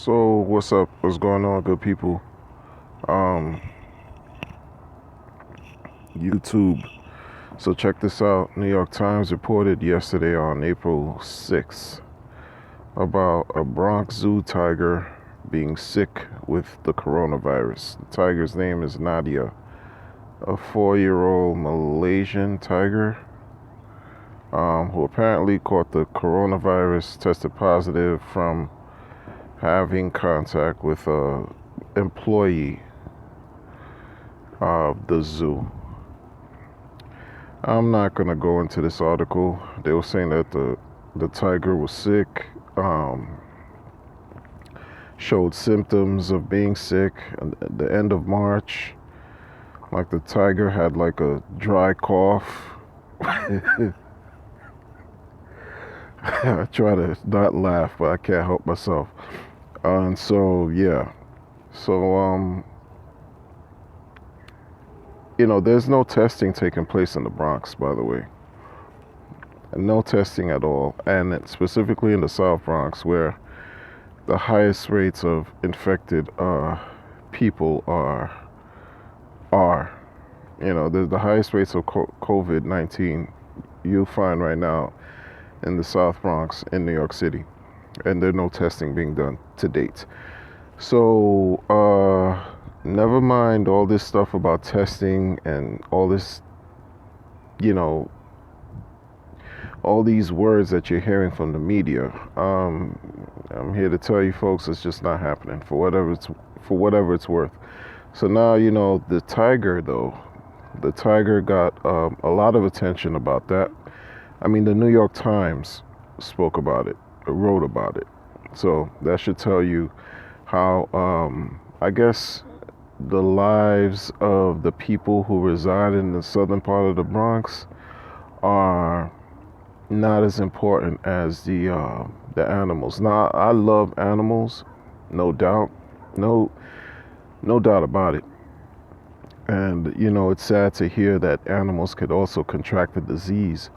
So what's up? What's going on, good people? Um, YouTube. So check this out. New York Times reported yesterday on April 6th about a Bronx Zoo tiger being sick with the coronavirus. The tiger's name is Nadia, a 4-year-old Malaysian tiger who apparently caught the coronavirus, tested positive from having contact with a employee of the zoo. I'm not gonna go into this article. They were saying that the tiger was sick, showed symptoms of being sick at the end of March. Like the tiger had like a dry cough. I try to not laugh, but I can't help myself. And so yeah, so there's no testing taking place in the Bronx, by the way. No testing at all, and specifically in the South Bronx, where the highest rates of infected people are the highest rates of COVID-19 you'll find right now in the South Bronx in New York City, and there's no testing being done to date. So never mind all this stuff about testing and all this, you know, all these words that you're hearing from the media. I'm here to tell you folks, it's just not happening for whatever it's worth. So now the tiger got a lot of attention about that. I mean, the New York Times spoke about it, wrote about it. So that should tell you how I guess the lives of the people who reside in the southern part of the Bronx are not as important as the animals. Now, I love animals, no doubt, no doubt about it. And it's sad to hear that animals could also contract the disease.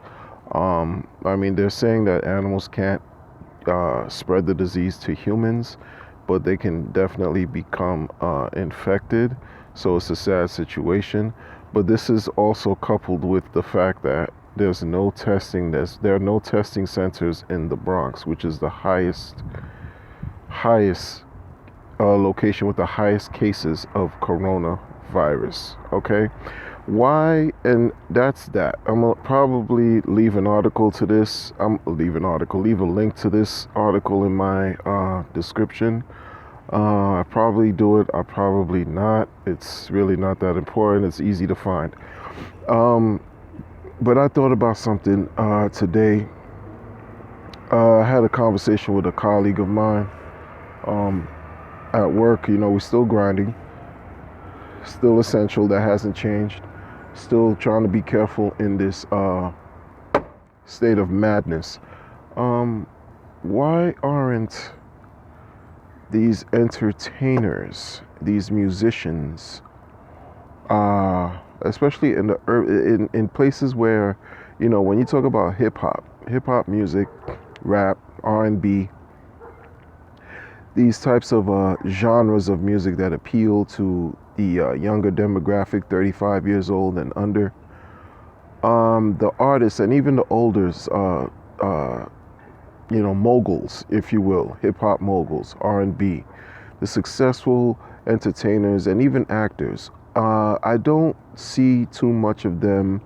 I mean, they're saying that animals can't spread the disease to humans, but they can definitely become infected. So it's a sad situation. But this is also coupled with the fact that there's no testing. There are no testing centers in the Bronx, which is the highest location with the highest cases of coronavirus. Okay, why? And that's that. I'm gonna probably leave an article to this. Leave a link to this article in my description. I probably do it. I probably not. It's really not that important. It's easy to find. But I thought about something today. I had a conversation with a colleague of mine at work. We're still grinding, still essential. That hasn't changed. Still trying to be careful in this state of madness. Why aren't these entertainers, these musicians, especially in places where, when you talk about hip hop music, rap, R&B, these types of genres of music that appeal to the younger demographic, 35 years old and under, the artists and even the olders, moguls, if you will, hip hop moguls, R&B, the successful entertainers and even actors. I don't see too much of them,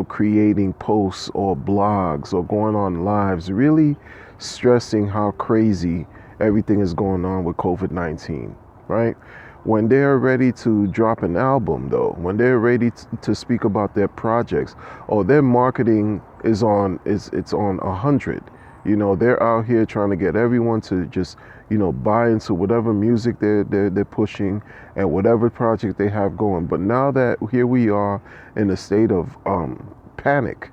creating posts or blogs or going on lives, really stressing how crazy everything is going on with COVID-19, right? When they're ready to drop an album, though, when they're ready to speak about their projects, or their marketing is on 100, they're out here trying to get everyone to just buy into whatever music they're pushing and whatever project they have going. But now that here we are in a state of panic,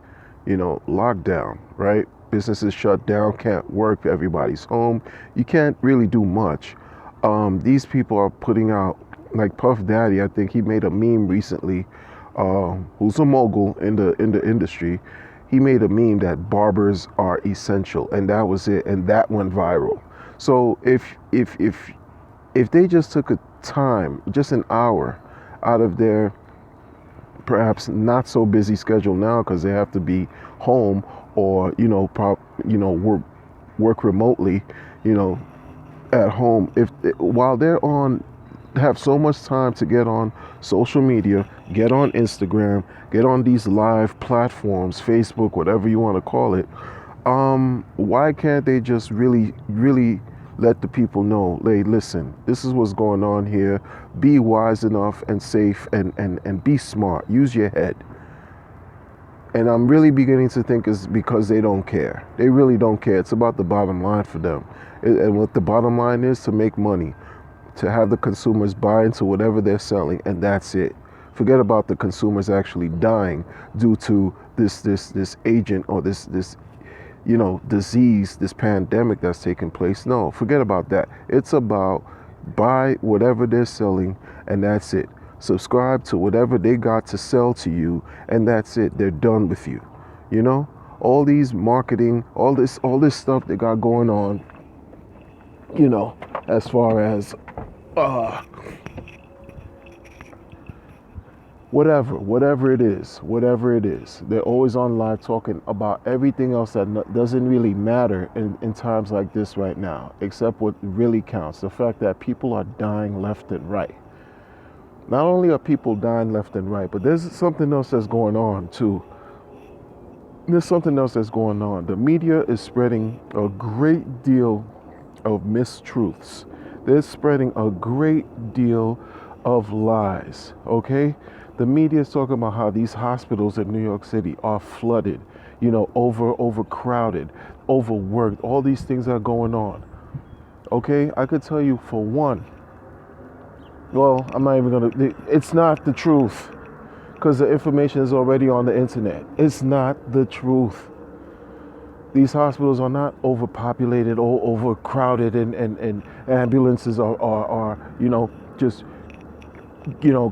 lockdown, right? Businesses shut down, can't work, everybody's home. You can't really do much. These people are putting out, like Puff Daddy, I think he made a meme recently, who's a mogul in the industry. He made a meme that barbers are essential, and that was it, and that went viral. So if they just took a time, just an hour out of their perhaps not so busy schedule now because they have to be home or work remotely, you know, at home, if while they're on, have so much time to get on social media, get on Instagram, get on these live platforms, Facebook, whatever you want to call it, why can't they just really let the people know, hey, listen, this is what's going on here. Be wise enough and safe and be smart. Use your head. And I'm really beginning to think it's because they don't care. They really don't care. It's about the bottom line for them. And what the bottom line is, to make money, to have the consumers buy into whatever they're selling, and that's it. Forget about the consumers actually dying due to this agent or this disease, this pandemic that's taking place. No, forget about that. It's about buy whatever they're selling, and that's it. Subscribe to whatever they got to sell to you, and that's it. They're done with you. You know, all these marketing, all this stuff they got going on, you know, as far as whatever it is, they're always on live talking about everything else that doesn't really matter in times like this right now, except what really counts, the fact that people are dying left and right. Not only are people dying left and right, but there's something else that's going on too. There's something else that's going on. The media is spreading a great deal of mistruths. They're spreading a great deal of lies, okay? The media is talking about how these hospitals in New York City are flooded, you know, overcrowded, overworked. All these things are going on, okay? I could tell you for one, well, I'm not even gonna, it's not the truth because the information is already on the internet. It's not the truth. These hospitals are not overpopulated or overcrowded, and ambulances are just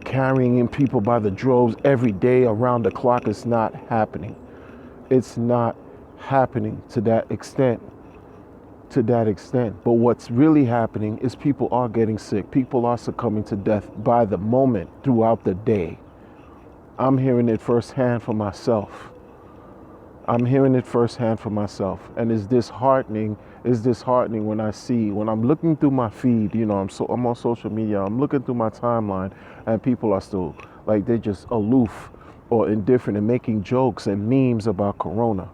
carrying in people by the droves every day around the clock. It's not happening. It's not happening to that extent. But what's really happening is people are getting sick. People are succumbing to death by the moment throughout the day. I'm hearing it firsthand for myself. And it's disheartening. When I'm looking through my feed, I'm on social media, I'm looking through my timeline, and people are still like, they're just aloof or indifferent and making jokes and memes about Corona,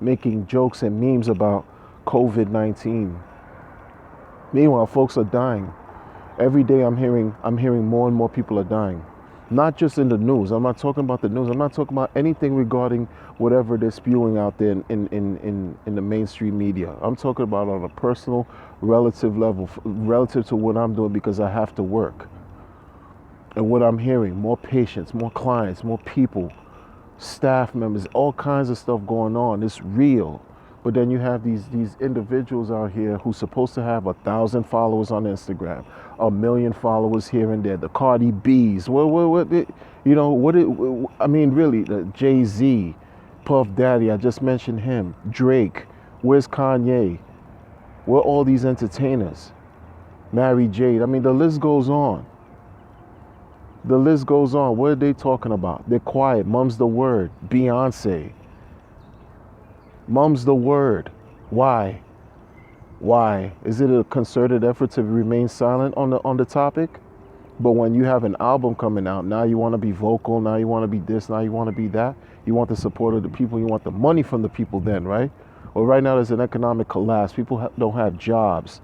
making jokes and memes about COVID-19. Meanwhile, folks are dying. Every day I'm hearing more and more people are dying. Not just in the news. I'm not talking about the news. I'm not talking about anything regarding whatever they're spewing out there in the mainstream media. I'm talking about on a personal, relative level, relative to what I'm doing, because I have to work. And what I'm hearing, more patients, more clients, more people, staff members, all kinds of stuff going on. It's real. But then you have these individuals out here who's supposed to have 1,000 followers on Instagram, 1 million followers here and there. The Cardi B's, really, the Jay-Z, Puff Daddy, I just mentioned him, Drake, where's Kanye? Where are all these entertainers? Mary Jade, the list goes on. What are they talking about? They're quiet. Mum's the word. Beyonce. Mum's the word. Why? Is it a concerted effort to remain silent on the topic? But when you have an album coming out, now you want to be vocal, now you want to be this, now you want to be that. You want the support of the people, you want the money from the people then, right? Well, right now there's an economic collapse. People don't have jobs.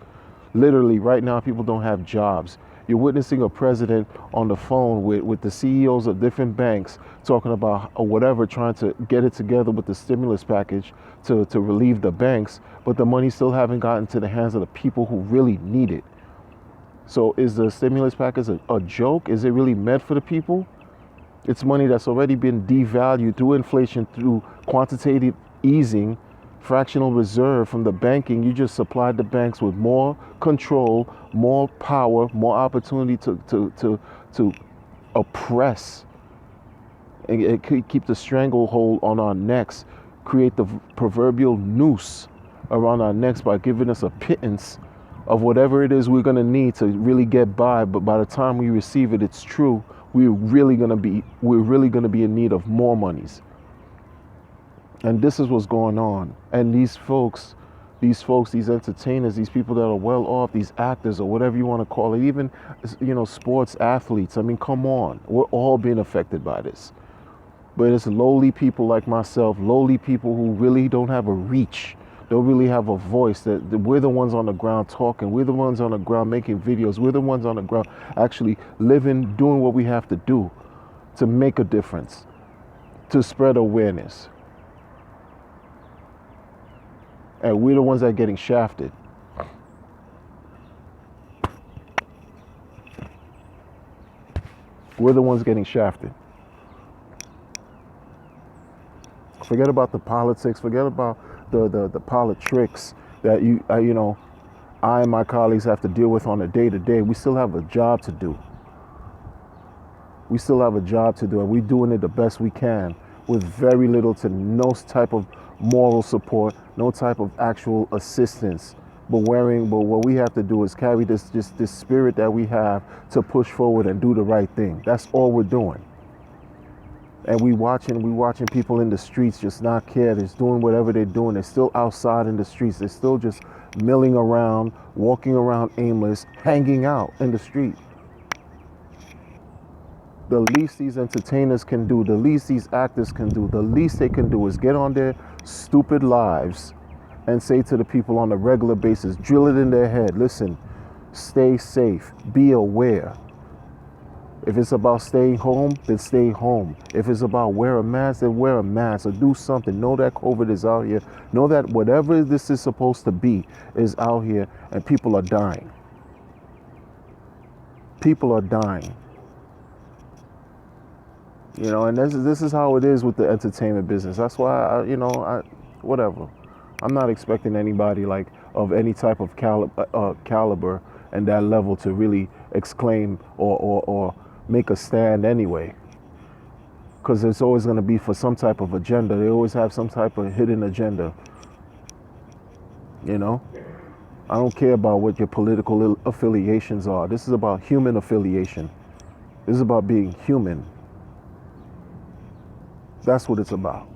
Literally, right now people don't have jobs. You're witnessing a president on the phone with the CEOs of different banks talking about whatever, trying to get it together with the stimulus package to relieve the banks, but the money still haven't gotten to the hands of the people who really need it. So is the stimulus package a joke? Is it really meant for the people? It's money that's already been devalued through inflation, through quantitative easing, fractional reserve from the banking. You just supplied the banks with more control, more power, more opportunity to oppress and keep the stranglehold on our necks, create the proverbial noose around our necks by giving us a pittance of whatever it is we're going to need to really get by. But by the time we receive it, it's true. We're really going to be in need of more monies. And this is what's going on. And these entertainers, these people that are well off, these actors or whatever you want to call it, even, sports athletes. I mean, come on. We're all being affected by this. But it's lowly people like myself, lowly people who really don't have a reach, don't really have a voice, that we're the ones on the ground talking, we're the ones on the ground making videos, we're the ones on the ground actually living, doing what we have to do to make a difference, to spread awareness. And we're the ones that are getting shafted. We're the ones getting shafted. Forget about the politics. Forget about the politics that I and my colleagues have to deal with on a day-to-day. We still have a job to do. We still have a job to do, and we're doing it the best we can with very little to no type of moral support, no type of actual assistance. But what we have to do is carry this spirit that we have to push forward and do the right thing. That's all we're doing. And we watching people in the streets just not care. They're doing whatever they're doing. They're still outside in the streets. They're still just milling around, walking around aimless, hanging out in the street. The least these entertainers can do, the least these actors can do, the least they can do is get on their stupid lives and say to the people on a regular basis, drill it in their head, listen, stay safe, be aware. If it's about staying home, then stay home. If it's about wear a mask, then wear a mask or do something. Know that COVID is out here. Know that whatever this is supposed to be is out here, and people are dying. People are dying. And this is how it is with the entertainment business. That's why, whatever. I'm not expecting anybody like of any type of caliber and that level to really exclaim or make a stand anyway, because it's always going to be for some type of agenda. They always have some type of hidden agenda. I don't care about what your political affiliations are. This is about human affiliation. This is about being human. That's what it's about.